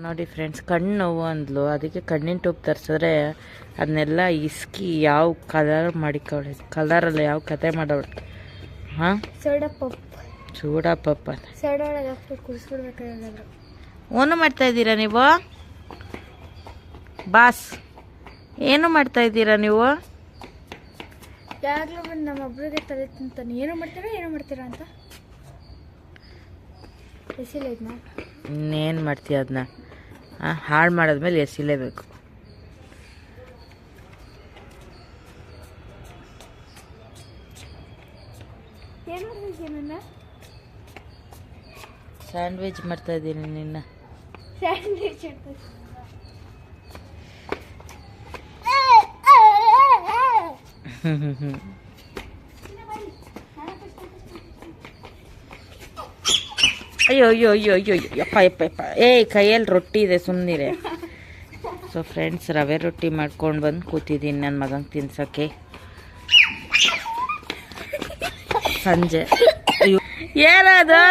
ನೋಡಿ ಫ್ರೆಂಡ್ಸ್, ಕಣ್ಣು ನೋವು ಅಂದ್ಲು, ಅದಕ್ಕೆ ಕಣ್ಣಿನ ಟೂಬ್ ತರಿಸಿದ್ರೆ ಅದನ್ನೆಲ್ಲ ಇಸ್ಕಿ ಯಾವ ಕಲರ್ ಮಾಡಿಕೊಳ್ಳಿ, ಕಲರಲ್ಲಿ ಯಾವ ಕತೆ ಮಾಡೋಳು. ಹಾಂ, ಸೋಡಾ ಪಪ್ಪ ಏನು ಮಾಡ್ತಾ ಇದ್ದೀರಾ ನೀವು ಬಾಸ್? ಏನು ಮಾಡ್ತಾ ಇದ್ದೀರಾ ನೀವು? ಯಾವಾಗಲೂ ಬಂದು ನಮ್ಮೊಬ್ರಿಗೆ ತಲೆ ತಿಂತಾನೆ. ಏನು ಮಾಡ್ತೀರಾ ಅಂತ ಎಸಿಲ್ಲ ಇದನ್ನ. ಇನ್ನೇನು ಮಾಡ್ತೀಯ ಅದನ್ನ? ಹಾಳು ಮಾಡಿದ್ಮೇಲೆ ಎಸಿಲೇಬೇಕು. ಏನು ಮಾಡ್ತಿದ್ದೀಯ ನನ್ನ? ಸ್ಯಾಂಡ್ವಿಚ್ ಮಾಡ್ತಾ ಇದ್ದೀನಿ ನಿನ್ನ. ಸ್ಯಾಂಡ್ವಿಚ್ ಅಯ್ಯೋ ಅಯ್ಯೋ ಅಯ್ಯೋ ಅಯ್ಯೋ ಯಪ್ಪ ಯಪ್ಪ ಯಪ್ಪ. ಕೈಯಲ್ಲಿ ರೊಟ್ಟಿ ಇದೆ, ಸುಮ್ಮನಿರೆ. ಸೊ ಫ್ರೆಂಡ್ಸ್, ರವೆ ರೊಟ್ಟಿ ಮಾಡ್ಕೊಂಡು ಬಂದು ಕೂತಿದ್ದೀನಿ ನನ್ನ ಮಗಂಗೆ ತಿನ್ಸೋಕ್ಕೆ. ಸಂಜೆ ಅಯ್ಯೋ ಏನದು?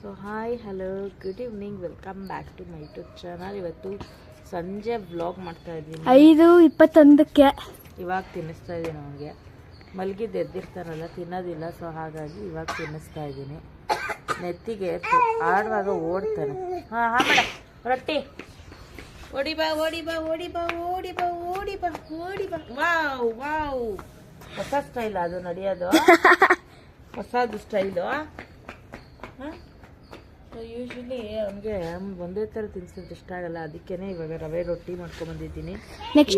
So hi, hello, good evening, welcome back to my YouTube channel. ಇವತ್ತು ಸಂಜೆ ವ್ಲಾಗ್ ಮಾಡ್ತಾ ಇದ್ದೀನಿ. 5:21 ಇವಾಗ ತಿನ್ನಿಸ್ತಾ ಇದ್ದೀನಿ ಅವನಿಗೆ. ಮಲಗಿದ್ದು ಎದ್ದಿರ್ತಾರಲ್ಲ, ತಿನ್ನೋದಿಲ್ಲ. ಸೊ ಹಾಗಾಗಿ ಇವಾಗ ತಿನ್ನಿಸ್ತಾ ಇದ್ದೀನಿ. ನೆತ್ತಿಗೆ ಆಡುವಾಗ ಓಡ್ತಾನೆ. ಹಾಂ ಹಾಂ ಮೇಡ, ರೊಟ್ಟಿ ಓಡಿ ಬಾ ಓಡಿ ಬಾ ಓಡಿ ಬಾ ಓಡಿ ಬಾ ಓಡಿ ಬಾ ಓಡಿ ಬಾ. ವಾವ್ ವಾವ್, ಹೊಸ ಸ್ಟೈಲ್ ಅದು ನಡೆಯೋದು, ಹೊಸದು ಸ್ಟೈಲು. ಹಾಂ, ಯೂಶ್ವಲಿ ಅವನಿಗೆ ಒಂದೇ ಥರ ತಿನ್ಸೋದು ಇಷ್ಟ ಆಗಲ್ಲ. ಅದಕ್ಕೇ ಇವಾಗ ರವೆ ರೊಟ್ಟಿ ಮಾಡ್ಕೊಂಬಂದಿದ್ದೀನಿ,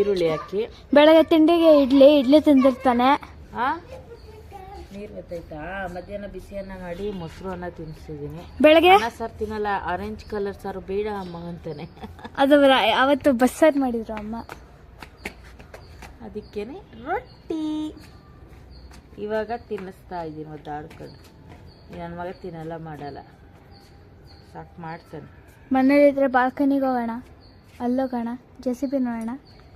ಈರುಳ್ಳಿ ಹಾಕಿ. ಬೆಳಗ್ಗೆ ತಿಂಡಿಗೆ ಇಡ್ಲಿ ತಿಂದಿರ್ತಾನೆ. ಹಾಂ, ನೀರು ಗೊತ್ತಾಯ್ತಾ? ಮಧ್ಯಾಹ್ನ ಬಿಸಿಯನ್ನ ಮಾಡಿ ಮೊಸರು ಅನ್ನ ತಿನ್ನಿಸಿದ್ದೀನಿ. ಬೆಳಗ್ಗೆ ಅನ್ನ ಸಾರು ತಿನ್ನಲ್ಲ, ಆರೆಂಜ್ ಕಲರ್ ಸಾರು ಬೇಡ ಅಮ್ಮ ಅಂತಾನೆ. ಅದು ಅವತ್ತು ಬಸ್ಸಾರು ಮಾಡಿದ್ರು ಅಮ್ಮ, ಅದಕ್ಕೇನೆ ರೊಟ್ಟಿ ಇವಾಗ ತಿನ್ನಿಸ್ತಾ ಇದ್ದೀನಿ ಒದ್ದಾಡ್ಕೊಂಡು. ನನ್ನ ಮಗ ತಿನ್ನಲ್ಲ, ಮಾಡಲ್ಲ, ಸಾಕು ಮಾಡ್ತಾನೆ. ಮನೇಲಿದ್ರೆ ಬಾಲ್ಕನಿಗೆ ಹೋಗೋಣ, ಅಲ್ಲೋಗೋಣ, ಜೆಸಿಬಿ ನೋಡೋಣ.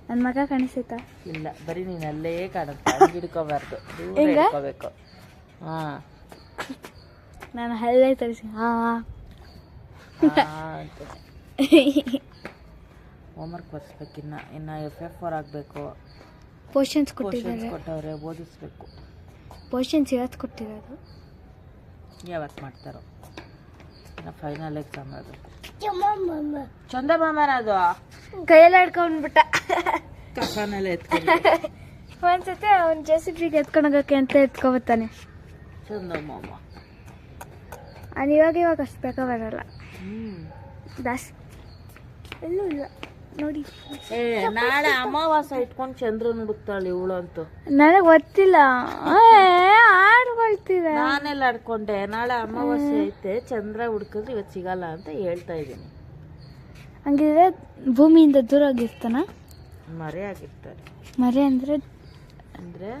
ನನ್ನ ಮಗ ಕಾಣಿಸುತ್ತಾ? ಇಲ್ಲ, ಬರೀ ನೀನು ಅಲ್ಲೇ ಕಾಣುತ್ತೆ, ಹಂಗೆ ಹಿಡ್ಕೋಬಾರ್ದು, ದೂರ ಹಿಡ್ಕೋಬೇಕು. ಹಾಂ, ನಾನು ಅಲ್ಲೇ ತರಿಸಿ ಹಾಂ ಅಂತ. ಹೋಮ್ವರ್ಕ್ ಬರ್ಸ್ಬೇಕು, ಇನ್ನು FF4 ಆಗಬೇಕು. ಪೋರ್ಷನ್ಸ್ ಕೊಟ್ಟವ್ರೆ, ಓದಿಸ್ಬೇಕು. ಪೋರ್ಷನ್ಸ್ ಇವತ್ತು ಕೊಟ್ಟಿರೋದು, ಯಾವತ್ತು ಮಾಡ್ತಾರೋ. ಇನ್ನು ಫೈನಲ್ ಎಕ್ಸಾಮ್ ಆಗಬೇಕು. ಚಂದಮಾಮನ ಅದು ಕೈಯೆಲ್ಲ ಹಿಡ್ಕೊಂಡ್ಬಿಟ್ಟ, ಕಸನೆಲ್ಲ ಎತ್ಕೊಂಡು. ಒಂದ್ಸತಿ ಅವ್ನು ಜೆಸಿಬಿಗೆ ಎತ್ಕೊಂಡೋಗಕ್ಕೆ ಅಂತ ಎತ್ಕೊಬತ್ತಾನೆ ಚಂದಮಾಮ. ಅದು ಇವಾಗ ಅಷ್ಟು ಬೇಗ ಬರಲ್ಲ. ದಾಸ್ ಎಲ್ಲೂ ಇಲ್ಲ ನೋಡಿ. ನಾಳೆ ಅಮಾವಾಸ್ಯೆ ಇಟ್ಕೊಂಡು ಚಂದ್ರನ ಹುಡುಕ್ತಾಳೆ ಇವಳು ಅಂತೂ. ನನಗೆ ಗೊತ್ತಿಲ್ಲ, ಆಡ್ಕೊಳ್ತೀರ. ನಾನೆಲ್ಲ ಆಡ್ಕೊಂಡೆ. ನಾಳೆ ಅಮಾವಾಸ್ಯೆ ಐತೆ, ಚಂದ್ರ ಹುಡ್ಕಿದ್ರೆ ಇವತ್ತು ಸಿಗಲ್ಲ ಅಂತ ಹೇಳ್ತಾ ಇದ್ದೀನಿ. ಹಂಗಿದ್ರೆ ಭೂಮಿಯಿಂದ ದೂರ ಆಗಿರ್ತಾನ? ಮರೆ ಆಗಿರ್ತಾರೆ. ಮರೆ ಅಂದರೆ ಅಂದರೆ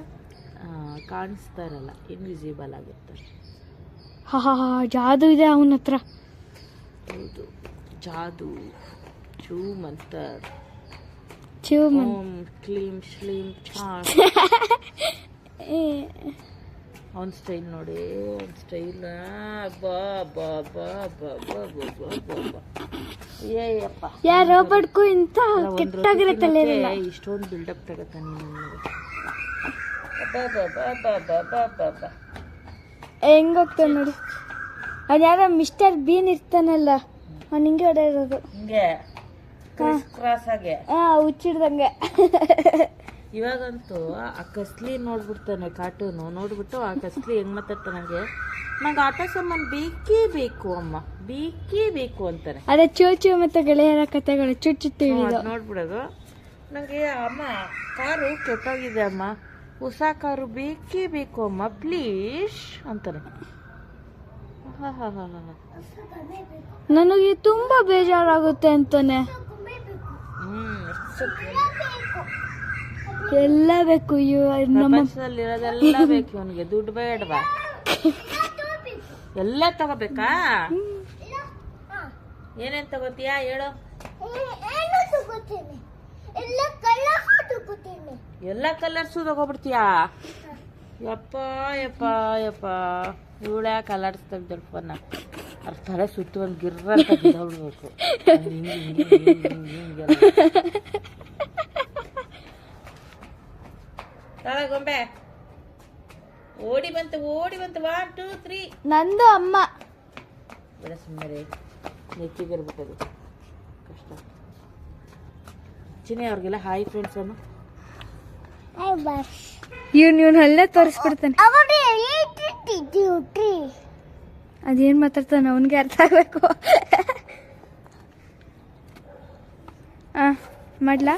ಕಾಣಿಸ್ತಾ ಇರಲ್ಲ, ಇನ್ವಿಸಿಬಲ್ ಆಗಿರ್ತಾರೆ. ಹಾ ಜಾದು ಇದೆ ಅವನ ಹತ್ರ. ಹೌದು, ಜಾದು, ಚೂಮಂತರ್, ಓಂ ಕ್ಲೀಂ ಶ್ಲೀಂ ಚಾಂ. ಅವನ ಸ್ಟೈಲ್ ನೋಡಿ, ಅವನ ಸ್ಟೈಲ್ ಯಾರೋ ಬಡ್ಕು ಇಂತ ಕೆಟ್ಟಾಗಿರತ್ತಲ್ಲ. ಇಷ್ಟೊಂದು ಬಿಲ್ಡಪ್ ತಗೋತಾನೆ. ಹೆಂಗ್ ಹೋಗ್ತಾನೆ ನೋಡಿ. ಅದು ಯಾರೋ ಮಿಸ್ಟರ್ ಬೀನ್ ಇರ್ತಾನಲ್ಲ, ಅವ್ನು ಹಿಂಗೆ ಹೊಡೆಯೋದು, ಹಿಂಗೆ ಕ್ರಾಸ್ ಆಗಿ ಹುಚ್ಚಿಡ್ದಂಗೆ. ಇವಾಗಂತೂ ಆ ಕಸ್ಲಿ ನೋಡ್ಬಿಡ್ತಾನೆ, ಕಾರ್ಟೂನು ನೋಡ್ಬಿಟ್ಟು ಆ ಕಸ್ಲಿ ಹೆಂಗ್ ಮಾತಾಡ್ತಾನಂಗೆ, ನಂಗೆ ಆಟ ಸಾಮಾನು ಬೇಕೇ ಬೇಕು ಅಮ್ಮ, ಬೇಕೇ ಬೇಕು ಅಂತಾನೆ. ಅದೇ ಚೂಚು ಮತ್ತೆ ಗೆಳೆಯರ ಕತೆಗಳು ಚುಚ್ಚುತ್ತಿ ನೋಡ್ಬಿಡೋದು. ನನಗೆ ಅಮ್ಮ ಕಾರು ಕೆಟ್ಟೋಗಿದೆ ಅಮ್ಮ, ಹೊಸ ಕಾರು ಬೇಕೇ ಬೇಕು ಅಮ್ಮ ಪ್ಲೀಸ್ ಅಂತಾನೆ. ನನಗೆ ತುಂಬಾ ಬೇಜಾರಾಗುತ್ತೆ ಅಂತಾನೆ. ಎಲ್ಲ ಬೇಕು, ಪ್ರಪಂಚದಲ್ಲಿರೋದೆಲ್ಲ ಬೇಕು ಇವನಿಗೆ. ದುಡ್ಡು ಬೇಡವಾ? ಎಲ್ಲ ತಗೋಬೇಕಾ? ಏನೇನ್ ತಗೋತೀಯಾ ಹೇಳು? ಎಲ್ಲ ಕಲರ್ಸು ತಗೋಬಿಡ್ತೀಯಾ? ಯಪ್ಪ ಯಪ್ಪ ಯಪ್ಪ, ಇವಳು ಯಾಕೆ ಅಲ್ಲಾಡಿಸ್ತಾ ಇದ್ದಾಳೆ ಫೋನ್ನ ಅವ್ರ ತಲೆ ಸುತ್ತು ಒಂದು ಗಿರ್ರ ಅಂತ ಬಿದ್ದೋಗ್ಬೇಕು. ಗೊಂಬೆ ಓಡಿ ಬಂತು 1 2 3 ನಂದು ಅಮ್ಮ. ಬೇಡ ಸುಮ್ಮನೆ ನೆಚ್ಚಿಗಿರ್ಬಿಟ್ಟದು ಕಷ್ಟ. ಚಿನ್ನಿ ಅವ್ರಿಗೆಲ್ಲ ಹಾಯ್ ಫ್ರೆಂಡ್ಸ್ ಅನ್ನು ಇವ್ನು ಅಲ್ಲೇ ತೋರಿಸ್ಬಿಡ್ತಾನೆ. ಅದೇನ್ ಮಾತಾಡ್ತಾನೆ ಅವನಿಗೆ ಅರ್ಥ ಆಗ್ಬೇಕು. ಮಾಡ್ಲಾ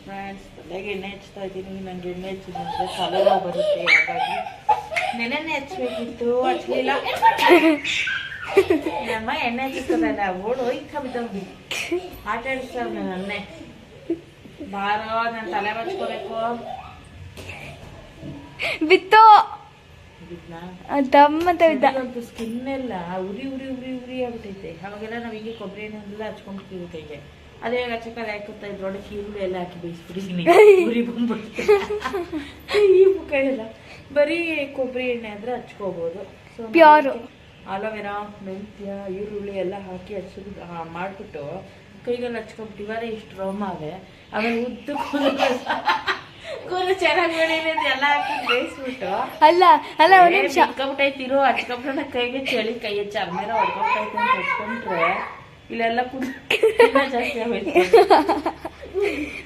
ಫ್ರೆಂಡ್ಸ್ ತಲೆಗೆ ಎಣ್ಣೆ ಹಚ್ತಾ ಇದ್ದೀನಿ. ನಂಗೆ ಎಣ್ಣೆ ಹಚ್ಚಿದ್ರೆ ತಲೆನೋವು ಬರುತ್ತೆ, ಹಾಗಾಗಿ ನೆನೆನೆ ಹಚ್ಬೇಕಿತ್ತು, ಹಚ್ಲಿಲ್ಲ. ನಮ್ಮ ಎಣ್ಣೆ ಹಚ್ಚಿಸ್ತದಲ್ಲ ಓಡು ಹೋಯ್ತು ಆಟ ಆಡಿಸ್ತಾವ ನನ್ನೇ. ಬಾರೋ ನಾನು ತಲೆ ಬಚ್ಕೋಬೇಕು. ಬಿತ್ತು ದಮ್ ಅಂತ ಬಿದ್ದ. ಸ್ಕಿನ್ ಎಲ್ಲ ಉರಿ ಉರಿ ಉರಿ ಉರಿ ಆಗ್ಬಿಟ್ಟೈತೆ. ಅವಾಗೆಲ್ಲ ನಾವು ಹಿಂಗೆ ಕೊಬ್ಬರಿ ಎಣ್ಣೆಲ್ಲ ಹಚ್ಕೊಂಡ್ಬಿಡ್ತೀವಿ ಕೈಗೆ. ಅದೇ ಹಚ್ಚಕಾಲ ಹಾಕುತ್ತಾ ಇದ್ರೊಳಗೆ ಈರುಳ್ಳಿ ಎಲ್ಲ ಹಾಕಿ ಬೇಯಿಸ್ಬಿಟ್ಟಿದ್ದೀನಿ, ಉರಿ ಬಂದ್ಬಿಡ್ತೀವಿ. ಈ ಮುಖ ಎಲ್ಲ ಬರೀ ಕೊಬ್ಬರಿ ಎಣ್ಣೆ ಅಂದ್ರೆ ಹಚ್ಕೋಬಹುದು. ಸೊ ಪ್ಯೂರ್ ಅಲೋವೆರಾ, ಮೆಂತ್ಯ, ಈರುಳ್ಳಿ ಎಲ್ಲ ಹಾಕಿ ಮಾಡ್ಬಿಟ್ಟು ಕೈಗೆಲ್ಲ ಹಚ್ಕೊಂಡ್ಬಿಟ್ಟು ಇವರೇ ಇಷ್ಟು ರೋಮಾವೆ. ಆಮೇಲೆ ಉದ್ದು ಕೂದಲು ಚೆನ್ನಾಗಿ ಬೆಳೀಲಿ ಎಲ್ಲ ಹಾಕಿ ಬೇಯಿಸ್ಬಿಟ್ಟು ಅಲ್ಲ ಅಲ್ಲ ಒಂದ್ ನಿಮಿಷ ಹಚ್ಕೊಂಬಿಟ್ಟೈತಿರೋ ಹಚ್ಕೊಂಡ್ರೆ ಕೈಗೆ ಚಳಿ ಕೈ ಚರ್ಮೇರ ಹೊಡ್ಕೊಂಡ್ತೈತೆ ಅಂತ ಹಚ್ಕೊಂಡ್ರೆ ಇಲ್ಲೆಲ್ಲ ಜಾಸ್ತಿ ಆಗೋಯ್ತು.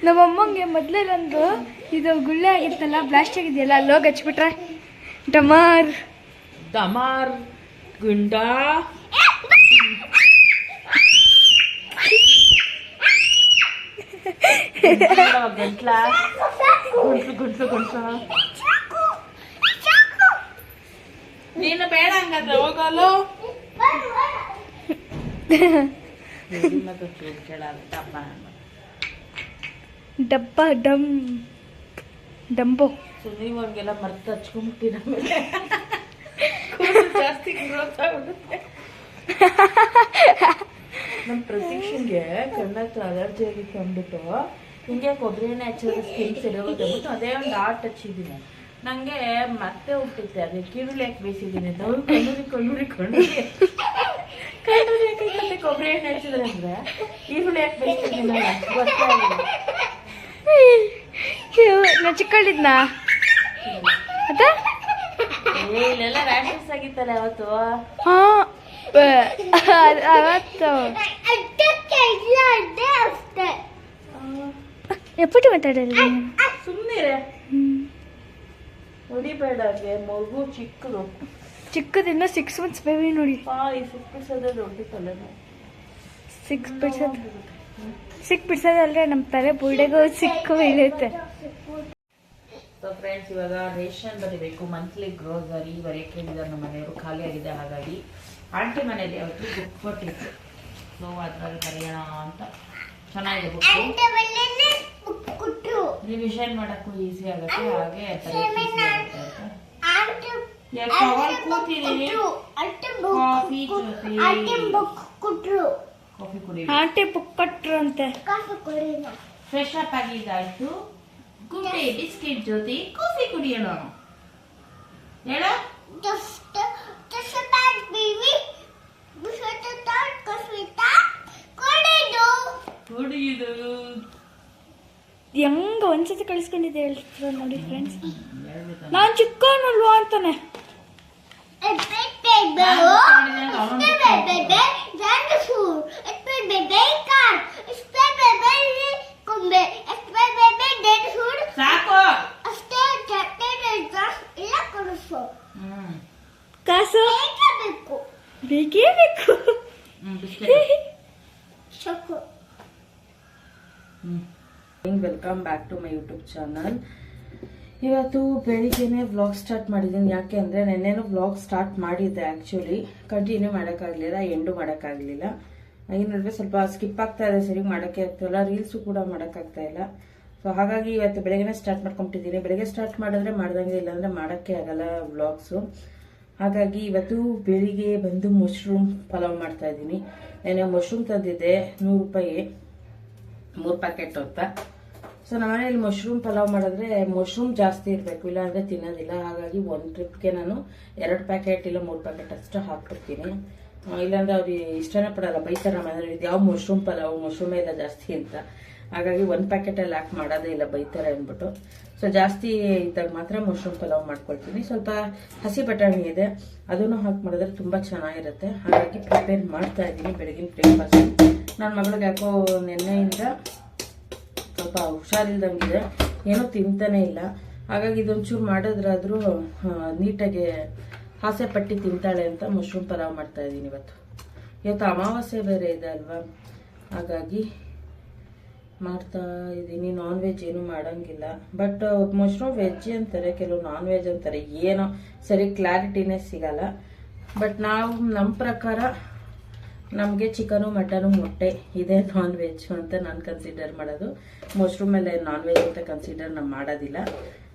ನಮ್ಮಮ್ಮಂಗೆ ಮೊದ್ಲೇ ನಂದು ಇದು ಗುಳ್ಳೆ ಆಗಿತ್ತಲ್ಲ, ಬ್ಲಾಸ್ಟ್ ಆಗಿದೆಯಲ್ಲ, ಅಲ್ಲಿ ಹೋಗಿ ಹಚ್ಬಿಟ್ರೆ ಡಮಾರ್ ದಮಾರ್ ಗುಂಡ ಗಂಟ್ಲ ಗುಂಟ್ಲು ನೀನು ಬೇಡ ಹಂಗಾದ್ರೆ ಹೋಗಲು. ಡಬ್ಬ ಡಂಬೋ ನೀವು ಹಂಗೆಲ್ಲ ಮರ್ತು ಹಚ್ಕೊಂಡ್ಬಿಟ್ಟಿರ ಜಾಸ್ತಿ ಗ್ರೋತ್ ಆಗ್ಬಿಡುತ್ತೆ. ನಮ್ಮ ಪ್ರತೀಕ್ಷನ್ಗೆ ಕಣ್ಣ ಹತ್ರ ಅಲರ್ಜಿ ಆಗಿತ್ತು ಅಂದ್ಬಿಟ್ಟು ಹಿಂಗೆ ಕೊಬ್ಬರಿ ಎಣ್ಣೆ ಹಚ್ಚಿದ್ರೆ ಸ್ಕಿನ್ ಸರಿಯೋಗುತ್ತೆ ಅಂದ್ಬಿಟ್ಟು ಅದೇ ಒಂದು ಆರ್ಟ್ ಹಚ್ಚಿದ್ದೀನಿ. ನಂಗೆ ಮತ್ತೆ ಹುಟ್ಟಿತ್ತೆ. ಅದೇ ಕಿರುಳಿ ಯಾಕೆ ಬೇಯಿಸಿದ್ದೀನಿ ನಾವು ಕಣ್ಣೂರಿ ಯಾಕೆ ಕೊಬ್ಬರಿ ಎಣ್ಣೆ ಹಚ್ಚಿದ್ರೆ ಅಂದ್ರೆ ಈರುಳ್ಳಿ ಯಾಕೆ ಬೇಯಿಸಿದ್ದೀನಿ ಗೊತ್ತಾಗಿಲ್ಲ. ನಚ್ಕೊಂಡಿದ್ನ ಇಲ್ಲೆಲ್ಲ ರ್ಯಾಷಸ್ ಆಗಿತ್ತಲ್ಲ ಅವತ್ತು. ಅವತ್ತು ಎಪ್ಪಟ್ಟು ಮಾತಾಡೋದು ಸುಮ್ಮನೆ ಹೊಡಿಬೇಡ. ಮಗು ಚಿಕ್ಕದಿಂದ 6 months ಬೇಬಿ ನೋಡಿ. 6 ದೊಡ್ಡಿತ್ತಲ್ಲ 6 ಬಿಡ್ಸೋದಲ್ರೆ ನಮ್ಮ ತಲೆ ಬುರ್ಡೆಗೂ ಸಿಕ್ಕು ಬೀಳುತ್ತೆ. ಸೊ ಫ್ರೆಂಡ್ಸ್ ಇವಾಗ ರೇಷನ್ ಬರೀಬೇಕು, ಮಂತ್ಲಿ ಗ್ರೋಸರಿ ಬರೆಯಕ್ಕೆ ಹೇಳಿದ್ದಾರೆ ನಮ್ಮ ಮನೆಯವರು, ಖಾಲಿ ಆಗಿದೆ. ಹಾಗಾಗಿ ಆಂಟಿ ಮನೆಯಲ್ಲಿ ಅವತ್ತು ಬುಕ್ ಕೊಟ್ಟಿತ್ತು. ಸೊ ಅದ್ರಲ್ಲಿ ಬರೆಯೋಣ ಅಂತ. ಚೆನ್ನಾಗಿದೆ ಬುಕ್, ರಿವಿಷನ್ ಮಾಡಕ್ಕೂ ಈಸಿ ಆಗುತ್ತೆ, ಹಾಗೆ ಕಾಫಿ ಕುಡಿ. ಆಂಟಿ ಬುಕ್ ಕೊಟ್ರು ಅಂತೆ. ಫ್ರೆಶ್ ಅಪ್ ಆಗಿದ್ದಾಯ್ತು. ಗುಡ್ ಡೇ ಬಿಸ್ಕೆಟ್ ಜೊತೆ ಕಾಫಿ ಕುಡಿಯೋಣ ಹೇಳ. ಹೆಂಗ ಒಂದ್ಸತಿ ಕಳಿಸ್ಕೊಂಡಿದ್ದೆ ಹೇಳ್ತಿದ್ರು ನೋಡಿ ಫ್ರೆಂಡ್ಸ್. ನಾನ್ ಚಿಕ್ಕವನಲ್ವಾ ಅಂತಾನೆ. ಕಾಸು ಬೇಕೇ ಬೇಕು. Welcome back to my YouTube channel. ಇವತ್ತು ಬೆಳಿಗ್ಗೆನೆ ವ್ಲಾಗ್ ಸ್ಟಾರ್ಟ್ ಮಾಡಿದ್ದೀನಿ. ಯಾಕೆ ಅಂದರೆ ನೆನ್ನೆನೂ ವ್ಲಾಗ್ ಸ್ಟಾರ್ಟ್ ಮಾಡಿದ್ದೆ, ಆ್ಯಕ್ಚುಲಿ ಕಂಟಿನ್ಯೂ ಮಾಡೋಕ್ಕಾಗಲಿಲ್ಲ, ಎಂಡು ಮಾಡೋಕ್ಕಾಗಲಿಲ್ಲ. ಈ ನಡುವೆ ಸ್ವಲ್ಪ ಸ್ಕಿಪ್ ಆಗ್ತಾ ಇದೆ, ಸರಿ ಮಾಡೋಕ್ಕೆ ಆಗ್ತಾಯಿಲ್ಲ, ರೀಲ್ಸು ಕೂಡ ಮಾಡೋಕ್ಕಾಗ್ತಾ ಇಲ್ಲ. ಸೊ ಹಾಗಾಗಿ ಇವತ್ತು ಬೆಳಗ್ಗೆನೇ ಸ್ಟಾರ್ಟ್ ಮಾಡ್ಕೊಂಬಿಟ್ಟಿದ್ದೀನಿ. ಬೆಳಗ್ಗೆ ಸ್ಟಾರ್ಟ್ ಮಾಡಿದ್ರೆ ಮಾಡ್ದಂಗೆ, ಇಲ್ಲಾಂದರೆ ಮಾಡೋಕ್ಕೆ ಆಗಲ್ಲ ವ್ಲಾಗ್ಸು. ಹಾಗಾಗಿ ಇವತ್ತು ಬೆಳಿಗ್ಗೆ ಬಂದು ಮಶ್ರೂಮ್ ಪಲಾವ್ ಮಾಡ್ತಾ ಇದ್ದೀನಿ. ನಾನು ಮಶ್ರೂಮ್ ತಂದಿದ್ದೆ 100 ರೂಪಾಯಿ 3 ಪ್ಯಾಕೆಟ್ ಅಂತ. ಸೊ ನಮ್ಮ ಮನೇಲಿ ಮಶ್ರೂಮ್ ಪಲಾವ್ ಮಾಡಿದ್ರೆ ಮಶ್ರೂಮ್ ಜಾಸ್ತಿ ಇರಬೇಕು, ಇಲ್ಲಾಂದರೆ ತಿನ್ನೋದಿಲ್ಲ. ಹಾಗಾಗಿ ಒಂದು ಟ್ರಿಪ್ಗೆ ನಾನು 2 ಪ್ಯಾಕೆಟ್ ಇಲ್ಲ 3 ಪ್ಯಾಕೆಟ್ ಅಷ್ಟು ಹಾಕ್ಬಿಡ್ತೀನಿ. ಇಲ್ಲಾಂದ್ರೆ ಅವ್ರು ಇಷ್ಟನೇ ಪಡಲ್ಲ, ಬೈತಾರೆ ನಮ್ಮ ಮನೇಲಿ ಯಾವ ಮಶ್ರೂಮ್ ಪಲಾವ್, ಮಶ್ರೂಮೇ ಇಲ್ಲ ಜಾಸ್ತಿ ಅಂತ. ಹಾಗಾಗಿ 1 ಪ್ಯಾಕೆಟಲ್ಲಿ ಹಾಕಿ ಮಾಡೋದೇ ಇಲ್ಲ, ಬೈತಾರೆ ಅಂದ್ಬಿಟ್ಟು. ಸೊ ಜಾಸ್ತಿ ಇದ್ದಾಗ ಮಾತ್ರ ಮಶ್ರೂಮ್ ಪಲಾವ್ ಮಾಡ್ಕೊಳ್ತೀನಿ. ಸ್ವಲ್ಪ ಹಸಿ ಬಟಾಣಿ ಇದೆ, ಅದನ್ನು ಹಾಕಿ ಮಾಡಿದ್ರೆ ತುಂಬ ಚೆನ್ನಾಗಿರುತ್ತೆ. ಹಾಗಾಗಿ ಪ್ರಿಪೇರ್ ಮಾಡ್ತಾ ಇದ್ದೀನಿ ಬೆಳಗಿನ ಬ್ರೇಕ್ಫಾಸ್ಟ್. ನನ್ನ ಮಗಳಿಗೆ ಯಾಕೋ ನೆನ್ನೆಯಿಂದ ಸ್ವಲ್ಪ ಹುಷಾರಿಲ್ದಂಗಿದೆ, ಏನೂ ತಿಂತಾನೆ ಇಲ್ಲ. ಹಾಗಾಗಿ ಇದೊಂಚೂರು ಮಾಡಿದ್ರಾದ್ರೂ ನೀಟಾಗಿ ಹಾಸೆ ಪಟ್ಟಿ ತಿಂತಾಳೆ ಅಂತ ಮಶ್ರೂಮ್ ಪಲಾವ್ ಮಾಡ್ತಾ ಇದ್ದೀನಿ ಇವತ್ತು ಅಮಾವಾಸ್ಯೆ ಬೇರೆ ಇದೆ ಅಲ್ವಾ, ಹಾಗಾಗಿ ಮಾಡ್ತಾ ಇದ್ದೀನಿ. ನಾನ್ ವೆಜ್ ಏನು ಮಾಡೋಂಗಿಲ್ಲ, ಬಟ್ ಮಶ್ರೂಮ್ ವೆಜ್ ಅಂತಾರೆ, ಕೆಲವು ನಾನ್ ವೆಜ್ ಅಂತಾರೆ, ಏನೋ ಸರಿ ಕ್ಲಾರಿಟಿನೇ ಸಿಗಲ್ಲ. ಬಟ್ ನಾವು ನಮ್ಮ ಪ್ರಕಾರ ನಮಗೆ ಚಿಕನು ಮಟನು ಮೊಟ್ಟೆ ಇದೇ ನಾನ್ ವೆಜ್ ಅಂತ ನಾನು ಕನ್ಸಿಡರ್ ಮಾಡೋದು. ಮಶ್ರೂಮ್ ಎಲ್ಲ ನಾನ್ ವೆಜ್ ಅಂತ ಕನ್ಸಿಡರ್ ನಾವು ಮಾಡೋದಿಲ್ಲ.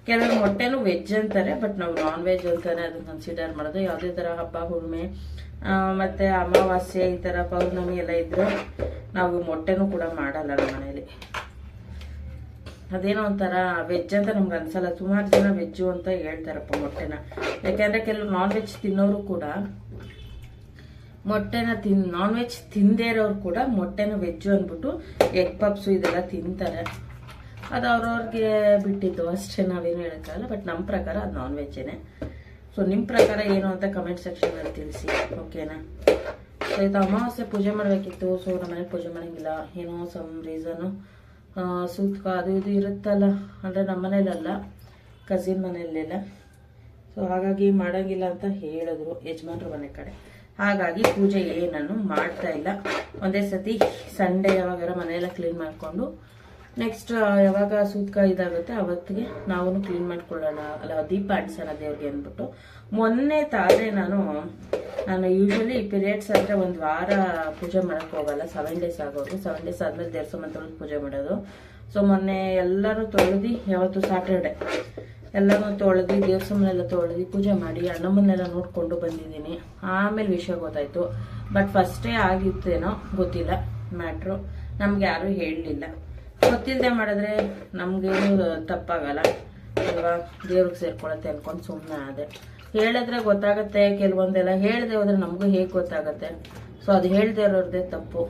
ಕೆಲವರು ಮೊಟ್ಟೆನೂ ವೆಜ್ ಅಂತಾರೆ, ಬಟ್ ನಾವು ನಾನ್ ವೆಜ್ ಅಂತಾನೆ ಅದನ್ನ ಕನ್ಸಿಡರ್ ಮಾಡೋದು. ಯಾವುದೇ ಥರ ಹಬ್ಬ ಹುಣ್ಣಿಮೆ ಮತ್ತು ಅಮಾವಾಸ್ಯೆ ಈ ಥರ ಪೌರ್ಣಮಿ ಎಲ್ಲ ಇದ್ದರೆ ನಾವು ಮೊಟ್ಟೆನೂ ಕೂಡ ಮಾಡಲ್ಲ ನಮ್ಮ ಮನೇಲಿ. ಅದೇನೋ ಒಂಥರ ವೆಜ್ ಅಂತ ನಮ್ಗೆ ಅನ್ಸಲ್ಲ. ಸುಮಾರು ಜನ ವೆಜ್ಜು ಅಂತ ಹೇಳ್ತಾರಪ್ಪ ಮೊಟ್ಟೆನ. ಯಾಕೆಂದರೆ ಕೆಲವು ನಾನ್ ವೆಜ್ ತಿನ್ನೋರು ಕೂಡ ಮೊಟ್ಟೆನ ನಾನ್ ವೆಜ್ ತಿಂದೇ ಇರೋರು ಕೂಡ ಮೊಟ್ಟೆನ ವೆಜ್ಜು ಅಂದ್ಬಿಟ್ಟು ಎಗ್ ಪಪ್ಸು ಇದೆಲ್ಲ ತಿಂತಾರೆ. ಅದು ಅವ್ರವ್ರಿಗೆ ಬಿಟ್ಟಿದ್ದು ಅಷ್ಟೇ, ನಾವೇನು ಹೇಳೋಕ್ಕಾಗಲ್ಲ. ಬಟ್ ನಮ್ಮ ಪ್ರಕಾರ ಅದು ನಾನ್ ವೆಜ್ಜೇನೆ. ಸೊ ನಿಮ್ಮ ಪ್ರಕಾರ ಏನು ಅಂತ ಕಮೆಂಟ್ ಸೆಕ್ಷನಲ್ಲಿ ತಿಳಿಸಿ, ಓಕೆನಾ? ಸೊ ಇದು ಅಮಾವಾಸ್ಯೆ ಪೂಜೆ ಮಾಡಬೇಕಿತ್ತು. ಸೊ ನಮ್ಮ ಮನೇಲಿ ಪೂಜೆ ಮಾಡೋಂಗಿಲ್ಲ, ಏನೋ ಸಮ್ ರೀಸನ್ನು ಸೂತ್ಕ ಅದು ಇದು ಇರುತ್ತಲ್ಲ, ಅಂದರೆ ನಮ್ಮ ಮನೇಲಲ್ಲ, ಕಸಿನ್ ಮನೆಯಲ್ಲೆಲ್ಲ. ಸೊ ಹಾಗಾಗಿ ಮಾಡೋಂಗಿಲ್ಲ ಅಂತ ಹೇಳಿದ್ರು ಯಜಮಾನ್ರ ಮನೆ ಕಡೆ. ಹಾಗಾಗಿ ಪೂಜೆ ಏನನ್ನು ಮಾಡ್ತಾ ಇಲ್ಲ. ಒಂದೇ ಸತಿ ಸಂಡೇ ಯಾವಾಗಾರ ಮನೆಯೆಲ್ಲ ಕ್ಲೀನ್ ಮಾಡಿಕೊಂಡು ನೆಕ್ಸ್ಟ್ ಯಾವಾಗ ಸೂತ್ಕ ಇದಾಗುತ್ತೆ ಅವತ್ತಿಗೆ ನಾವು ಕ್ಲೀನ್ ಮಾಡ್ಕೊಳ್ಳೋಣ, ಅಲ್ಲ ದೀಪ ಅಂಟಿಸೋಣ ದೇವ್ರಿಗೆ ಅಂದ್ಬಿಟ್ಟು. ಮೊನ್ನೆ ತಾನೇ ನಾನು ಯೂಶ್ವಲಿ ಪೀರಿಯಡ್ಸ್ ಆದರೆ 1 ವಾರ ಪೂಜೆ ಮಾಡೋಕ್ಕೆ ಹೋಗಲ್ಲ, 7 ಡೇಸ್ ಆಗೋದು. 7 ಡೇಸ್ ಆದಮೇಲೆ ದೇವ್ರ ಸಾಮಾನು ತೊಳೆದು ಪೂಜೆ ಮಾಡೋದು. ಸೊ ಮೊನ್ನೆ ಎಲ್ಲರೂ ತೊಳೆದು, ಯಾವತ್ತು ಸ್ಯಾಟರ್ಡೆ ಎಲ್ಲನೂ ತೊಳೆದು ದೇವ್ರ ಸಾಮಾನೆಲ್ಲ ತೊಳೆದು ಪೂಜೆ ಮಾಡಿ ಅಣ್ಣಮ್ಮನ್ನೆಲ್ಲ ನೋಡಿಕೊಂಡು ಬಂದಿದ್ದೀನಿ. ಆಮೇಲೆ ವಿಷಯ ಗೊತ್ತಾಯಿತು. ಬಟ್ ಫಸ್ಟೇ ಆಗಿತ್ತೇನೋ ಗೊತ್ತಿಲ್ಲ ಮ್ಯಾಟ್ರು, ನಮ್ಗೆ ಯಾರೂ ಹೇಳಲಿಲ್ಲ. ಗೊತ್ತಿಲ್ಲದೆ ಮಾಡಿದ್ರೆ ನಮಗೇನು ತಪ್ಪಾಗಲ್ಲ ಅಲ್ವಾ, ದೇವ್ರಿಗೆ ಸೇರ್ಕೊಳತ್ತೆ ಅಂದ್ಕೊಂಡು ಸುಮ್ಮನೆ ಆದೆ. ಹೇಳಿದ್ರೆ ಗೊತ್ತಾಗುತ್ತೆ, ಕೆಲವೊಂದೆಲ್ಲ ಹೇಳದೆ ಹೋದ್ರೆ ನಮಗೂ ಹೇಗೆ ಗೊತ್ತಾಗುತ್ತೆ. ಸೊ ಅದು ಹೇಳದೆ ಇರೋದೇ ತಪ್ಪು,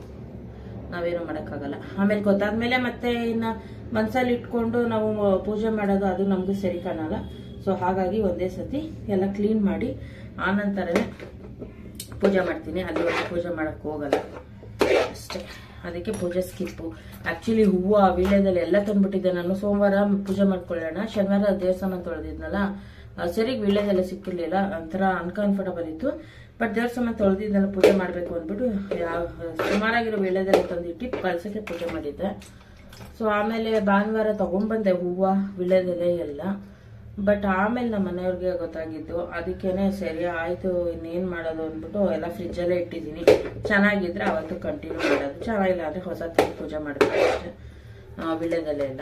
ನಾವೇನು ಮಾಡೋಕ್ಕಾಗಲ್ಲ. ಆಮೇಲೆ ಗೊತ್ತಾದ್ಮೇಲೆ ಮತ್ತೆ ಇನ್ನು ಮನಸ್ಸಲ್ಲಿ ಇಟ್ಕೊಂಡು ನಾವು ಪೂಜೆ ಮಾಡೋದು ಅದು ನಮಗೂ ಸರಿ ಕಾಣಲ್ಲ. ಸೊ ಹಾಗಾಗಿ ಒಂದೇ ಸತಿ ಎಲ್ಲ ಕ್ಲೀನ್ ಮಾಡಿ ಆನಂತರನೇ ಪೂಜೆ ಮಾಡ್ತೀನಿ. ಅಲ್ಲಿವರೆಗೂ ಪೂಜೆ ಮಾಡೋಕ್ಕೆ ಹೋಗಲ್ಲ ಅಷ್ಟೇ. ಅದಕ್ಕೆ ಪೂಜೆ ಸ್ಕಿಪ್ಪು. ಆ್ಯಕ್ಚುಲಿ ಹೂವು ವೀಳ್ಯದಲ್ಲಿ ಎಲ್ಲ ತಂದ್ಬಿಟ್ಟಿದ್ದೆ ನಾನು. ಸೋಮವಾರ ಪೂಜೆ ಮಾಡ್ಕೊಳ್ಳೋಣ, ಶನಿವಾರ ದೇವಸ್ಥಾನ ತೊಳೆದಿದ್ನಲ್ಲ, ಸರಿಗೆ ವೀಳ್ಯದೆಲ್ಲ ಸಿಕ್ಕಿರ್ಲಿಲ್ಲ, ಒಂಥರ ಅನ್ಕಂಫರ್ಟಬಲ್ ಇತ್ತು. ಬಟ್ ದೇವ್ರ ಸಾಮಾನು ತೊಳೆದಿದ್ದೆಲ್ಲ ಪೂಜೆ ಮಾಡಬೇಕು ಅಂದ್ಬಿಟ್ಟು ಸುಮಾರಾಗಿರೋ ವೀಳ್ಯದೆಲ್ಲ ತಂದಿಟ್ಟು ಕಳ್ಸೋಕ್ಕೆ ಪೂಜೆ ಮಾಡಿದ್ದೆ. ಸೊ ಆಮೇಲೆ ಭಾನುವಾರ ತೊಗೊಂಡ್ಬಂದೆ ಹೂವು ವೀಳ್ಯದೆಲೆ ಎಲ್ಲ. ಬಟ್ ಆಮೇಲೆ ನಮ್ಮ ಮನೆಯವ್ರಿಗೆ ಗೊತ್ತಾಗಿದ್ದು, ಅದಕ್ಕೇನೆ ಸರಿ ಆಯಿತು ಇನ್ನೇನು ಮಾಡೋದು ಅಂದ್ಬಿಟ್ಟು ಎಲ್ಲ ಫ್ರಿಜ್ಜಲ್ಲೇ ಇಟ್ಟಿದ್ದೀನಿ. ಚೆನ್ನಾಗಿದ್ರೆ ಅವತ್ತು ಕಂಟಿನ್ಯೂ ಮಾಡೋದು, ಚೆನ್ನಾಗಿಲ್ಲ ಅಂದರೆ ಹೊಸ ತಿಂದು ಪೂಜೆ ಮಾಡಬೇಕು ಅಷ್ಟೇ. ವೀಳ್ಯದೆಲೆ ಎಲ್ಲ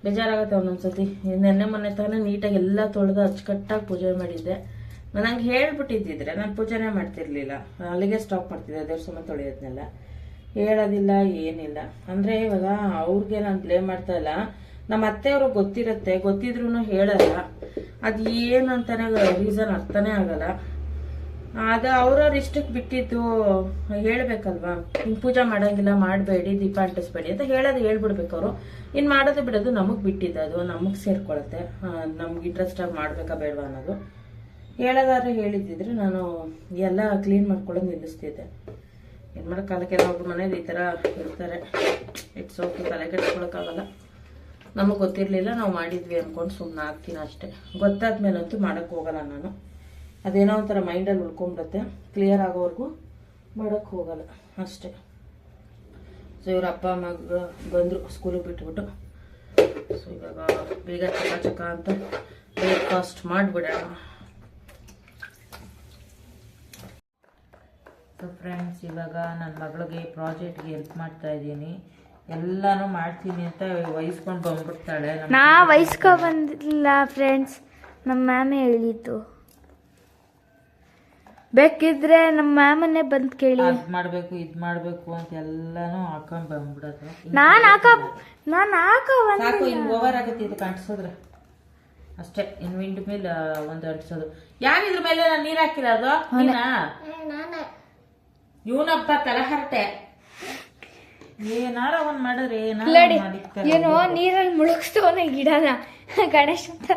ಬೇಜಾರಾಗುತ್ತೆ ಒಂದೊಂದ್ಸತಿ. ನೆನ್ನೆ ಮೊನ್ನೆ ತಾನೇ ನೀಟಾಗಿ ಎಲ್ಲ ತೊಳೆದು ಅಚ್ಚುಕಟ್ಟಾಗಿ ಪೂಜೆ ಮಾಡಿದ್ದೆ. ನನಗೆ ಹೇಳ್ಬಿಟ್ಟಿದ್ದಿದ್ರೆ ನಾನು ಪೂಜೆನೇ ಮಾಡ್ತಿರ್ಲಿಲ್ಲ, ಅಲ್ಲಿಗೆ ಸ್ಟಾಪ್ ಮಾಡ್ತಿದ್ದೆ ದೇವ್ರ ಸಾಮಾನು ತೊಳೆಯೋದನ್ನೆಲ್ಲ. ಹೇಳೋದಿಲ್ಲ ಏನಿಲ್ಲ. ಅಂದರೆ ಇವಾಗ ಅವ್ರಿಗೆ ನಾನು ಬ್ಲೇಮ್ ಮಾಡ್ತಾ ಇಲ್ಲ, ನಮ್ಮ ಅತ್ತೆಯವ್ರಿಗೆ ಗೊತ್ತಿರುತ್ತೆ, ಗೊತ್ತಿದ್ರೂ ಹೇಳಲ್ಲ. ಅದು ಏನಂತಾನೆ ರೀಸನ್ ಅರ್ಥನೇ ಆಗಲ್ಲ. ಅದು ಅವ್ರವ್ರ ಇಷ್ಟಕ್ಕೆ ಬಿಟ್ಟಿದ್ದು ಹೇಳ್ಬೇಕಲ್ವಾ. ಹಿಂಗೆ ಪೂಜೆ ಮಾಡೋಂಗಿಲ್ಲ, ಮಾಡಬೇಡಿ, ದೀಪ ಅಂಟಿಸ್ಬೇಡಿ ಅಂತ ಹೇಳ್ಬಿಡ್ಬೇಕು ಅವರು. ಇನ್ನು ಮಾಡೋದು ಬಿಡೋದು ನಮಗೆ ಬಿಟ್ಟಿದ್ದು, ಅದು ನಮಗೆ ಸೇರ್ಕೊಳುತ್ತೆ. ನಮ್ಗೆ ಇಂಟ್ರೆಸ್ಟಾಗಿ ಮಾಡಬೇಕಾ ಬೇಡವಾ ಅನ್ನೋದು. ಹೇಳೋದಾದ್ರೆ ಹೇಳಿದ್ದಿದ್ರೆ ನಾನು ಎಲ್ಲ ಕ್ಲೀನ್ ಮಾಡ್ಕೊಳ್ಳೋದು ನಿಲ್ಲಿಸ್ತಿದ್ದೆ. ಏನು ಮಾಡೋಕ್ಕಾಗಲ್ಲ, ಕೆಲವೊಬ್ರು ಮನೇಲಿ ಈ ಥರ ಇರ್ತಾರೆ. ಇಟ್ಸ್ ಓಕೆ, ತಲೆ ಕೆಡ್ಸ್ಕೊಳಕ್ಕಾಗಲ್ಲ. ನಮಗೆ ಗೊತ್ತಿರಲಿಲ್ಲ, ನಾವು ಮಾಡಿದ್ವಿ ಅಂದ್ಕೊಂಡು ಸುಮ್ಮನೆ ಆಗ್ತೀನಿ ಅಷ್ಟೇ. ಗೊತ್ತಾದ್ಮೇಲಂತೂ ಮಾಡೋಕ್ಕೆ ಹೋಗಲ್ಲ ನಾನು. ಅದೇನೋ ಒಂಥರ ಮೈಂಡಲ್ಲಿ ಉಳ್ಕೊಂಬಿಡುತ್ತೆ, ಕ್ಲಿಯರ್ ಆಗೋವರೆಗೂ ಮಾಡೋಕ್ಕೆ ಹೋಗಲ್ಲ ಅಷ್ಟೇ. ಸೊ ಇವ್ರ ಅಪ್ಪ ಮಗ ಬಂದರು ಸ್ಕೂಲಿಗೆ ಬಿಟ್ಬಿಟ್ಟು. ಸೊ ಇವಾಗ ಬೇಗ ಚಕ ಅಂತ ಬ್ರೇಕ್ಫಾಸ್ಟ್ ಮಾಡಿಬಿಡೋಣ. ಸೊ ಫ್ರೆಂಡ್ಸ್, ಇವಾಗ ನನ್ನ ಮಗಳಿಗೆ ಪ್ರಾಜೆಕ್ಟ್ಗೆ ಹೆಲ್ಪ್ ಮಾಡ್ತಾ ಇದ್ದೀನಿ. ಎಲ್ಲಾನು ಮಾಡ್ತೀನಿ ಅಂತ ವಹಿಸ್ಕೊಂಡು ಬಂದ್ಬಿಡ್ತಾಳೆ. ನಾ ವಹಿಸ್ಕೊ ಬಂದಿಲ್ಲ ಫ್ರೆಂಡ್ಸ್, ನಮ್ಮ ಮ್ಯಾಮೇ ಹೇಳಿದ್ದು. ಬೇಕಿದ್ರೆ ನಮ್ಮ ಮಾಮನ್ನೇ ಬಂದು ಕೇಳಿ. ಅದ್ ಮಾಡ್ಬೇಕು ಇದ್ ಮಾಡ್ಬೇಕು ಅಂತ ಎಲ್ಲಾನು ಹಾಕೊಂಡ್ ಬಂದ್ಬಿಡೋದು. ನಾನು ಹಾಕೋ ಸಾಕು, ಇನ್ ಓವರ್ ಆಗತ್ತೆ ಇದು ಅಂಟಿಸೋದ್ರೆ ಅಷ್ಟೇ. ಇನ್ ವಿಂಡ್ ಮೇಲೆ ಒಂದು ಅಂಟಿಸೋದು. ಯಾರಿದ್ರ ಮೇಲೆ ನಾನು ನೀರ್ ಹಾಕಿರೋದು? ನೀನಾ? ಇವನಪ್ಪ ತಲಹರಟೆ. ಏನಾರ ಒಂದ್ ಮಾಡಿದ್ರೆ ಏನೋ ನೀರಲ್ಲಿ ಮುಳುಗಿಸ್ತವನ ಗಿಡನ ಗಣೇಶ ಅಂತ.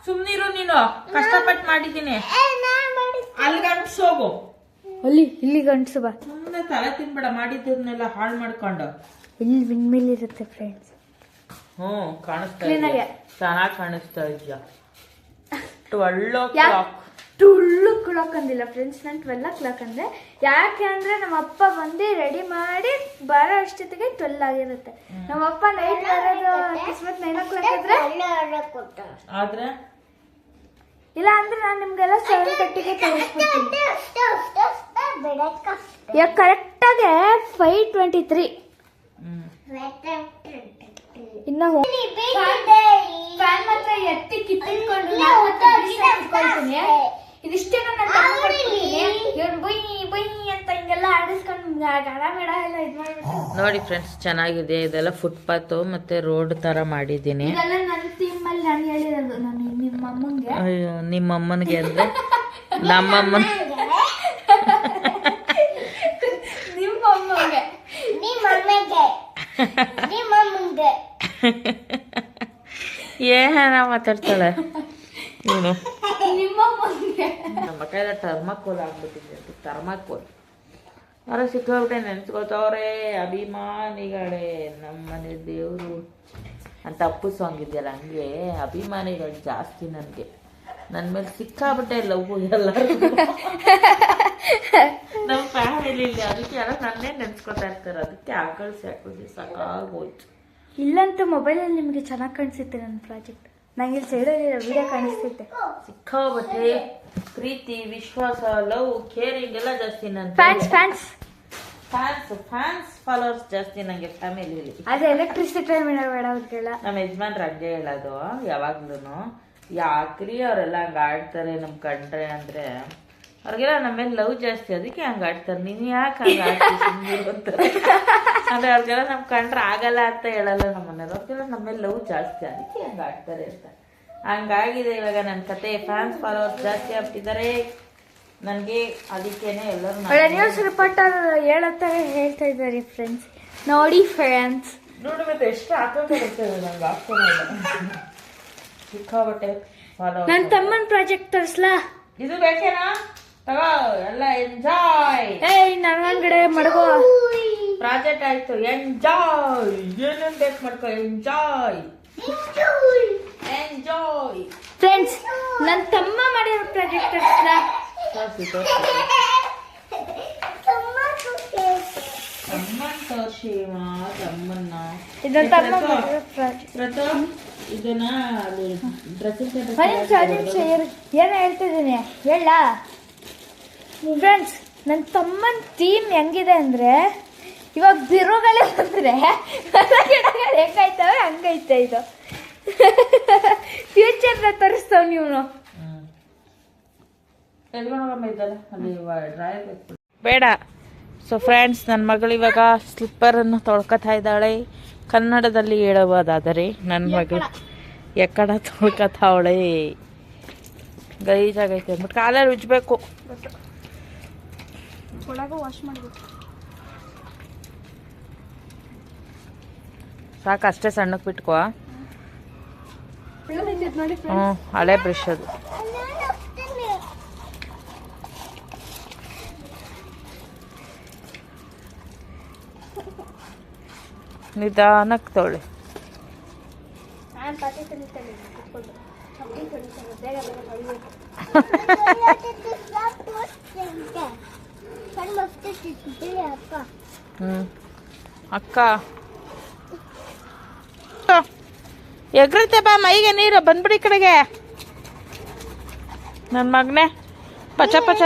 ಸುಮ್ನಿರು ನೀನು, ಕಷ್ಟಪಟ್ಟು ಮಾಡಿದ್ದೀನಿ. ಅಲ್ಲಿಗೆ ಅಂಟಿಸೋಗು. ಇಲ್ಲಿ ಗಂಟಸು ಬಾ. ಸುಮ್ಮನೆ ತಲೆ ತಿನ್ಬೇಡ, ಮಾಡಿದ್ದನ್ನೆಲ್ಲ ಹಾಳು ಮಾಡ್ಕೊಂಡು. ಇಲ್ಲಿ ವಿಂಡ್ ಮಿಲ್ ಇರುತ್ತೆ ಫ್ರೆಂಡ್ಸ್. ಕಾಣಿಸ್ತಾ ಇದೆಯಾ? ಚೆನ್ನಾಗಿ ಕಾಣಿಸ್ತಾ ಇದೆಯಾ? 12 ಕ್ಲಾಕ್ ಅಂದಿಲ್ಲ ಫ್ರೆಂಡ್ಸ್, ನಾನು 12 o'clock ಅಂದೆ. ಯಾಕೆ ಅಂದ್ರೆ ನಮ್ಮ ಅಪ್ಪ ಬಂದು ರೆಡಿ ಮಾಡಿ ಬರೋ ಅಷ್ಟೊತ್ತಿಗೆ 12 ಆಗಿರುತ್ತೆ. ನಮ್ಮ ಅಪ್ಪ ನೈಟ್ ಬರೋದು ಅಕಸ್ಮಾತ್ 9 o'clock ಆದ್ರೆ ಇಲ್ಲ ಅಂದ್ರೆ ನಾನು ನಿಮ್ಗೆಲ್ಲ 7:30ಗೆ ತೋರಿಸ್ಬಿಡ್ತೀನಿ. ಈಗ ಕರೆಕ್ಟಾಗಿ 5:23. ಇನ್ನು ಫ್ಯಾನ್ ಮಾತ್ರ ಎತ್ತಿ ಕಿತ್ತಿಟ್ಕೊಂಡು ಇದಿಷ್ಟೇ ಅಂತ ಹಿಂಗೆಲ್ಲ ಆಡಿಸ್ಕೊಂಡು ಗಾಡ ಮೇಡ ಎಲ್ಲ ಇದು ಮಾಡ್ಬಿಟ್ಟು. ನೋಡಿ ಫ್ರೆಂಡ್ಸ್, ಚೆನ್ನಾಗಿದೆ. ಇದೆಲ್ಲ ಫುಟ್ಪಾತ್ ಮತ್ತೆ ರೋಡ್ ತರ ಮಾಡಿದ್ದೀನಿ. ಇದೆಲ್ಲ ನನ್ನ ಥೀಮ್ ಅಲ್ಲಿ ನಾನು ಹೇಳಿರೋದು. ನಾನು ನಿಮ್ಮ ಅಮ್ಮಂಗೆ. ಅಯ್ಯೋ, ನಿಮ್ಮ ಅಮ್ಮನಿಗೆ ಅಂದ್ರೆ ನಮ್ಮಮ್ಮನ ಏನ ಮಾತಾಡ್ತಾಳೆ ನೀನು. ನಮ್ಮ ಕೈಲ ಟರ್ಮಕೋಲ್ ಆಗ್ಬಿಟ್ಟಿದೆ. ಟರ್ಮಕೋಲ್ ಅವರ ಸಿಕ್ಕೋಬಿಟ್ಟೆ ನೆನ್ಸ್ಕೊತವ್ರೆ. ಅಭಿಮಾನಿಗಳೇ, ನಮ್ಮನೆ ದೇವರು ಅಂತ ಅಪ್ಪು ಸಾಂಗ್ ಇದೆಯಲ್ಲ, ಹಂಗೆ ಅಭಿಮಾನಿಗಳು ಜಾಸ್ತಿ ನನಗೆ. ನನ್ನ ಮೇಲೆ ಸಿಕ್ಕಾಬಿಟ್ಟೆ ಲವ್ ಎಲ್ಲರೂ ನಮ್ಮ ಫ್ಯಾಮಿಲಿಲಿ. ಅದಕ್ಕೆ ಎಲ್ಲ ನನ್ನೇ ನೆನ್ಸ್ಕೊತಾ ಇರ್ತಾರೆ. ಅದಕ್ಕೆ ಹಾಕಳ್ಸಿ ಸಾಕಾಗೋಯ್ತು. ಇಲ್ಲಂತೂ ಮೊಬೈಲಲ್ಲಿ ನಿಮಗೆ ಚೆನ್ನಾಗಿ ಕಾಣಿಸುತ್ತೆ ನನ್ನ ಪ್ರಾಜೆಕ್ಟ್. ನಂಗೆ ಇಲ್ಲಿ ಸೈಡಲ್ಲಿ ವಿಡಿಯೋ ಕಾಣಿಸ್ತೈತೆ. ಸಿಕ್ಕಾಬಟ್ಟೆ ಪ್ರೀತಿ, ವಿಶ್ವಾಸ, ಲವ್, ಕೇರಿಂಗ್ ಎಲ್ಲ ಜಾಸ್ತಿ. ನನ್ನ ಫ್ಯಾನ್ಸ್ ಫಾಲೋವರ್ಸ್ ಜಾಸ್ತಿ ನನಗೆ ಫ್ಯಾಮಿಲಿಲಿ. ಅದೇ ಎಲೆಕ್ಟ್ರಿಸಿಟಿ ಬೇಡ ಅವ್ರಿಗೆಲ್ಲ. ನಮ್ಮ ಯಜಮಾನ್ರು ಹಂಗೆ ಹೇಳೋದು ಯಾವಾಗ್ಲೂ. ಯಾಕ್ರಿ ಅವರೆಲ್ಲ ಹಂಗ ಆಡ್ತಾರೆ ನಮ್ ಕಂಡ್ರೆ ಅಂದ್ರೆ, ಅವ್ರಿಗೆಲ್ಲ ನಮ್ಮ ಮೇಲೆ ಲವ್ ಜಾಸ್ತಿ, ಅದಕ್ಕೆ ಹಂಗ ಆಡ್ತಾರೆ. ನೀನ್ ಯಾಕೆ ಹಂಗ ಆಡ್ತೀವಿ ಅಂದ್ರೆ ಅವ್ರಿಗೆಲ್ಲ ನಮ್ ಕಂಡ್ರೆ ಆಗಲ್ಲ ಅಂತ ಹೇಳಲ್ಲ ನಮ್ಮ ಮನೆಯವ್ರು. ಅವ್ರಿಗೆಲ್ಲ ನಮ್ಮ ಮೇಲೆ ಲವ್ ಜಾಸ್ತಿ, ಅದಕ್ಕೆ ಹಂಗ ಆಡ್ತಾರೆ ಅಂತ. ಹಂಗಾಗಿದೆ ಇವಾಗ ನನ್ನ ಕತೆ. ಫ್ಯಾನ್ಸ್ ಫಾಲೋವರ್ಸ್ ಜಾಸ್ತಿ ಆಗ್ತಿದ್ದಾರೆ ನನಗೆ. ಅದಕ್ಕೇನೆ ಎಲ್ಲರೂ ನ್ಯೂಸ್ ರಿಪೋರ್ಟರ್ ಹೇಳತ್ತಾರೆ ಹೇಳ್ತಾ ಇದ್ದಾರೆ ಫ್ರೆಂಡ್ಸ್. ನೋಡಿ ಫ್ರೆಂಡ್ಸ್, ನೋಡಿ ಮತ್ತೆ ಎಷ್ಟು ಹಾಕೋಕೆ ನಂಗೆ ಆಗ್ತಾನೆ ಇಲ್ಲ. ಸಿಕ್ಕಾಬಟ್ಟೆ ಫಾಲೋವರ್ಸ್. ನನ್ನ ತಮ್ಮನ ಪ್ರಾಜೆಕ್ಟ್ ತೋರಿಸ್ಲಾ? ಇದು ಬೇಕೇನಾ? ತಗೋ ಎಲ್ಲ ಎಂಜಾಯ್. ನನ್ಗಡೆ ಮಡಗೋ ಪ್ರಾಜೆಕ್ಟ್ ಆಯ್ತು. ಎಂಜಾಯ್. ಏನೇನ್ ಬೇಕು ಮಾಡ್ಕೊ. ಎಂಜಾಯ್ ಫ್ರೆಂಡ್ಸ್, ನನ್ನ ತಮ್ಮ ಮಾಡಿರೋ ಪ್ರಾಜೆಕ್ಟ್ ತೋರಿಸ್ಲಾ? ಇದನ್ನ ತಮ್ಮ ಮಾಡಿರೋ ಪ್ರಾಜೆಕ್ಟ್. ಇದನ್ನ ಡ್ರೆಸ್ಸಿಂಗ್ ಏನು ಹೇಳ್ತಿದ್ದೀನಿ ಹೇಳ ಫ್ರೆಂಡ್ಸ್. ನನ್ನ ತಮ್ಮನ ಥೀಮ್ ಹೆಂಗಿದೆ ಅಂದ್ರೆ, ಇವಾಗ ಬಿರುಗಳೇ ಬಂದ್ರೆ ಗಿಡಗಳು ಹೆಂಗೈತವೆ ಹಂಗೈತೆ. ಇದು ಫ್ಯೂಚರ್ನ ತೋರಿಸ್ತಾವ ನೀವು. ಬೇಡ. ಸೊ ಫ್ರೆಂಡ್ಸ್, ನನ್ನ ಮಗಳು ಇವಾಗ ಸ್ಲಿಪ್ಪರನ್ನು ತೊಳ್ಕೊತಾ ಇದ್ದಾಳೆ. ಕನ್ನಡದಲ್ಲಿ ಹೇಳಬಹುದಾದರೆ ನನ್ನ ಮಗಳು ಎಕ್ಕಡ ತೊಳ್ಕೊತಾವಳೆ. ಗಲೀಜಾಗೈತೆ ಅಂದ್ಬಿಟ್ಟು ಕಾಲಲ್ಲಿ ಉಜ್ಬೇಕು. ವಾಶ್ ಮಾಡಬೇಕು. ಸಾಕು, ಅಷ್ಟೇ ಸಣ್ಣಕ್ಕೆ ಬಿಟ್ಕೋ. ಹಳೆ ಬ್ರಷ್ ಅದು. ನಿಧಾನಕ್ಕೆ ತೊಳೆ. ಅಕ್ಕ ಎಗ್ರತೆ ಬಾ, ಮೈಗೆ ನೀರು ಬಂದ್ಬಿಡಿ ಕಡೆಗೆ. ನನ್ನ ಮಗನೇ ಪಚ ಪಚ.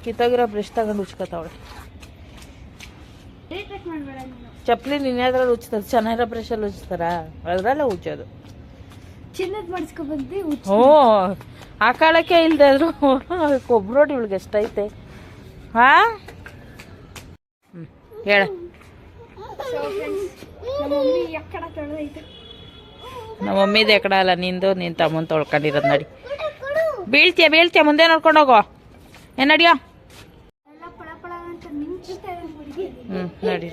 ಕಿತ್ತೋಗಿರೋ ಬ್ರಷ್ ತಗೊಂಡು ಉಚ್ಕೋತಾವಳೆ. ಇರಿಟೇಟ್ ಮಾಡಬೇಡ ನೀನು. ಚಪ್ಪಲಿ ನಿನ್ನೆ ಅದ್ರಲ್ಲಿ ಉಚ್ತಾರೆ, ಚೆನ್ನಾಗಿರೋ ಬ್ರಷಲ್ಲಿ ಉಚ್ತಾರ, ಅದ್ರಲ್ಲೇ ಉಚ್ಚೋದು. ಚಿನ್ನದ ಮಾಡಿಸ್ಕೊ ಬಂದು ಓ ಆ ಕಾಲಕ್ಕೆ ಇಲ್ದೇ ಇದ್ರು ಕೊಬ್ರೋಡಿ ಇವಳಿಗೆ ಎಷ್ಟೈತೆ. ಹಾ ಹೇಳ. ನಮ್ಮ ಮಮ್ಮಿ ಎಕ್ಕಡ ತೊಳೆದೈತೆ. ನಮ್ಮ ಮಮ್ಮಿದು ಎಕಡ ಅಲ್ಲ, ನಿಂದು ನಿನ್ನ ತಮ್ಮನ ತೊಳ್ಕೊಂಡಿರೋದು. ನಡಿ, ಬೀಳ್ತೀಯ ಮುಂದೆ ನೋಡ್ಕೊಂಡು ಹೋಗೋ. ಏನು ನಡಿಯೋ. ಎಲ್ಲ ಪಳ ಪಳ ಅಂತ ಮಿಂಚ್ತಾ ಇದೆ. ನಡಿ.